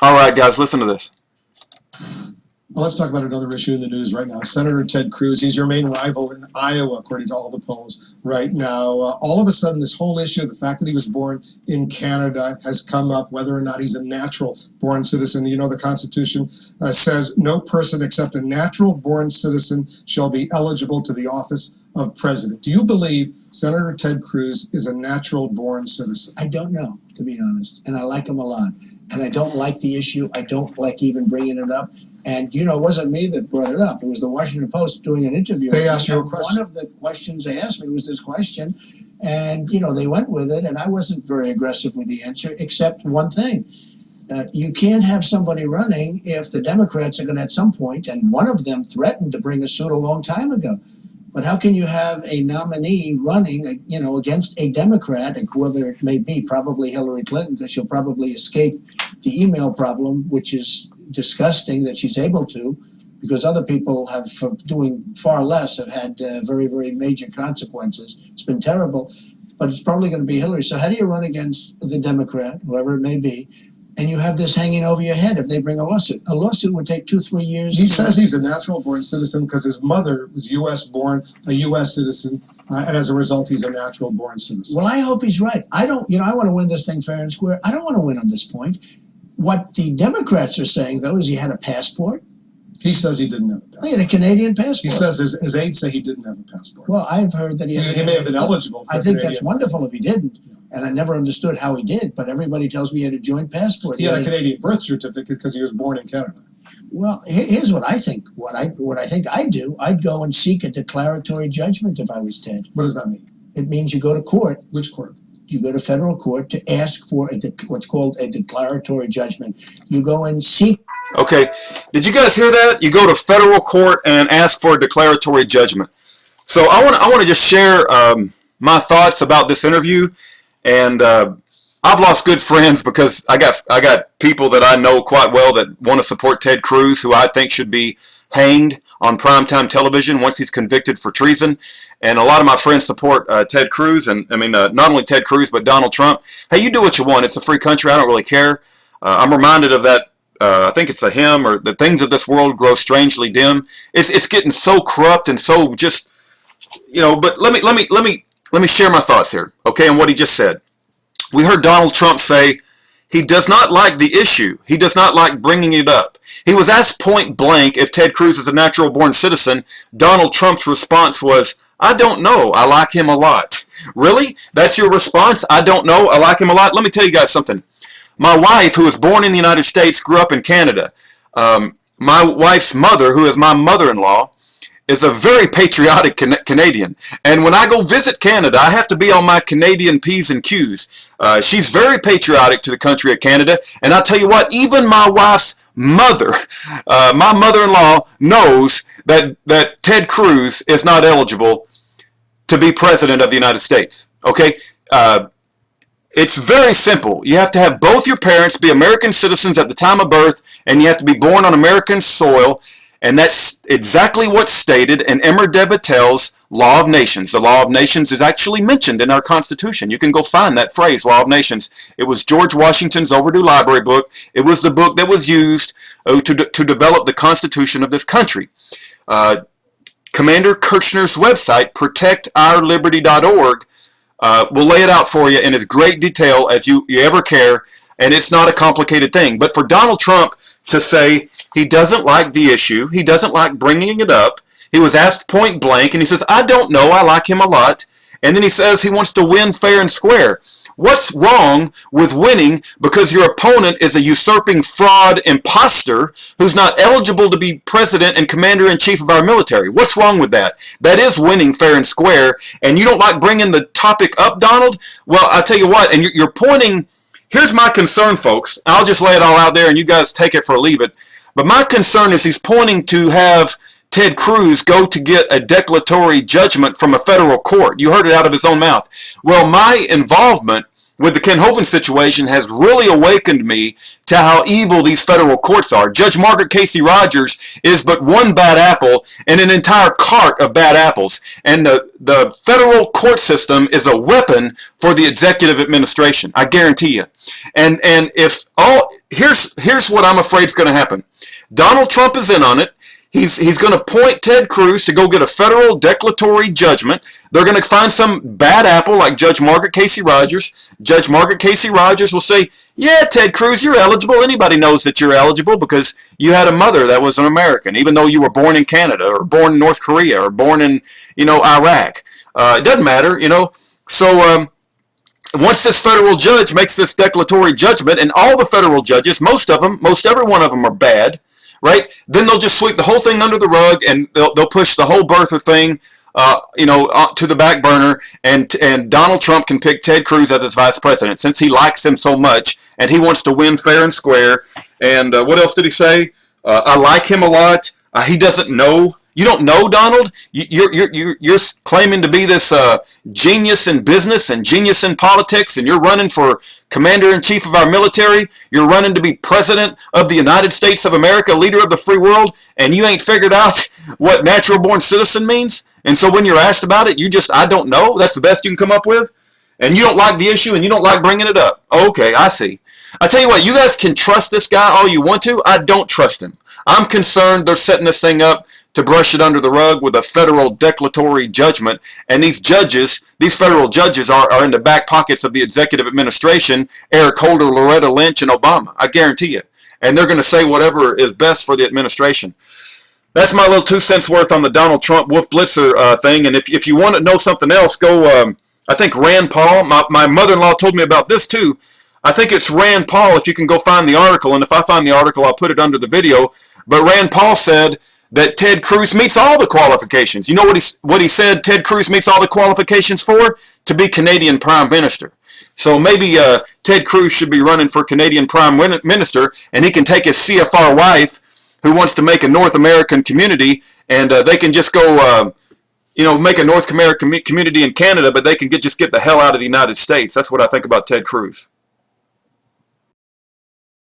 All right, guys, listen to this. Well, let's talk about another issue in the news right now. Senator Ted Cruz, he's your main rival in Iowa, according to all the polls right now. All of a sudden, this whole issue, the fact that he was born in Canada, has come up, whether or not he's a natural-born citizen. You know, the Constitution says no person except a natural-born citizen shall be eligible to the office of president. Do you believe Senator Ted Cruz is a natural-born citizen? I don't know, to be honest, and I like him a lot. And I don't like the issue. I don't like even bringing it up. And, you know, it wasn't me that brought it up. It was the Washington Post doing an interview. They asked you a question. One of the questions they asked me was this question. And, you know, they went with it. And I wasn't very aggressive with the answer, except one thing. You can't have somebody running if the Democrats are going to at some point, and one of them threatened to bring a suit a long time ago. But how can you have a nominee running, you know, against a Democrat, and whoever it may be, probably Hillary Clinton, because she'll probably escape the email problem, which is disgusting that she's able to, because other people have, for doing far less, have had very, very major consequences. It's been terrible, but it's probably going to be Hillary. So how do you run against the Democrat, whoever it may be, and you have this hanging over your head if they bring a lawsuit? A lawsuit would take 2-3 years. He says he's a natural-born citizen because his mother was U.S.-born, a U.S. citizen, and as a result, he's a natural-born citizen. Well, I hope he's right. I don't, you know, I want to win this thing fair and square. I don't want to win on this point. What the Democrats are saying, though, is he had a passport. He says he didn't have a passport. He had a Canadian passport. He says his aides say he didn't have a passport. Well, I've heard that he may have been eligible for I think Canadian that's wonderful passport. if he didn't. Yeah. And I never understood how he did, but everybody tells me he had a joint passport. He had a Canadian birth certificate because he was born in Canada. Well, here's what I think. What I think I'd do, I'd go and seek a declaratory judgment if I was Ted. What does that mean? It means you go to court. Which court? You go to federal court to ask for what's called a declaratory judgment. You go and seek. Okay, did you guys hear that? You go to federal court and ask for a declaratory judgment. So I want to just share my thoughts about this interview, and I've lost good friends because I got people that I know quite well that want to support Ted Cruz, who I think should be hanged on primetime television once he's convicted for treason. And a lot of my friends support Ted Cruz, and I mean not only Ted Cruz but Donald Trump. Hey, you do what you want. It's a free country. I don't really care. I'm reminded of that. I think it's a hymn, or the things of this world grow strangely dim. It's getting so corrupt and so just, you know. But let me share my thoughts here, okay? And what he just said. We heard Donald Trump say he does not like the issue. He does not like bringing it up. He was asked point blank if Ted Cruz is a natural-born citizen. Donald Trump's response was, "I don't know. I like him a lot." Really? That's your response? I don't know. I like him a lot? Let me tell you guys something. My wife, who was born in the United States, grew up in Canada. My wife's mother, who is my mother-in-law, is a very patriotic Canadian. And when I go visit Canada, I have to be on my Canadian P's and Q's. She's very patriotic to the country of Canada. And I'll tell you what, even my wife's mother, my mother-in-law, knows that Ted Cruz is not eligible to be president of the United States. Okay? It's very simple. You have to have both your parents be American citizens at the time of birth, and you have to be born on American soil, and that's exactly what's stated in Emmer Devitel's Law of Nations. The Law of Nations is actually mentioned in our Constitution. You can go find that phrase, Law of Nations. It was George Washington's overdue library book. It was the book that was used to develop the Constitution of this country. Commander Kirchner's website, protectourliberty.org, we'll lay it out for you in as great detail as you ever care, and it's not a complicated thing. But for Donald Trump to say he doesn't like the issue, he doesn't like bringing it up, he was asked point blank, and he says, "I don't know, I like him a lot," and then he says he wants to win fair and square. What's wrong with winning because your opponent is a usurping fraud imposter who's not eligible to be president and commander-in-chief of our military? What's wrong with that? That is winning fair and square, and you don't like bringing the topic up, Donald? Well, I'll tell you what, and you're pointing. Here's my concern, folks. I'll just lay it all out there, and you guys take it or leave it. But my concern is he's pointing to have Ted Cruz go to get a declaratory judgment from a federal court. You heard it out of his own mouth. Well, my involvement with the Ken Hovind situation has really awakened me to how evil these federal courts are. Judge Margaret Casey Rogers is but one bad apple in an entire cart of bad apples. And the federal court system is a weapon for the executive administration. I guarantee you. And here's what I'm afraid is going to happen. Donald Trump is in on it. He's going to point Ted Cruz to go get a federal declaratory judgment. They're going to find some bad apple like Judge Margaret Casey Rogers. Judge Margaret Casey Rogers will say, yeah, Ted Cruz, you're eligible. Anybody knows that you're eligible because you had a mother that was an American, even though you were born in Canada or born in North Korea or born in, Iraq. It doesn't matter, So once this federal judge makes this declaratory judgment, and all the federal judges, most every one of them are bad, right? Then they'll just sweep the whole thing under the rug, and they'll push the whole birther thing, to the back burner, and Donald Trump can pick Ted Cruz as his vice president since he likes him so much and he wants to win fair and square. And what else did he say? I like him a lot. He doesn't know. You don't know Donald. You're claiming to be this genius in business and genius in politics, and you're running for commander-in-chief of our military. You're running to be president of the United States of America, leader of the free world, and you ain't figured out what natural-born citizen means. And so when you're asked about it, I don't know. That's the best you can come up with. And you don't like the issue, and you don't like bringing it up. Okay, I see. I tell you what, you guys can trust this guy all you want to. I don't trust him. I'm concerned they're setting this thing up to brush it under the rug with a federal declaratory judgment. And these federal judges are in the back pockets of the executive administration, Eric Holder, Loretta Lynch, and Obama. I guarantee you. And they're going to say whatever is best for the administration. That's my little 2 cents worth on the Donald Trump Wolf Blitzer thing. And if you want to know something else, go, I think Rand Paul, my mother-in-law told me about this too. I think it's Rand Paul, if you can go find the article, and if I find the article, I'll put it under the video. But Rand Paul said that Ted Cruz meets all the qualifications. You know what he said Ted Cruz meets all the qualifications for? To be Canadian Prime Minister. So maybe Ted Cruz should be running for Canadian Prime Minister, and he can take his CFR wife, who wants to make a North American community, and they can just go, make a North American community in Canada, but they can just get the hell out of the United States. That's what I think about Ted Cruz.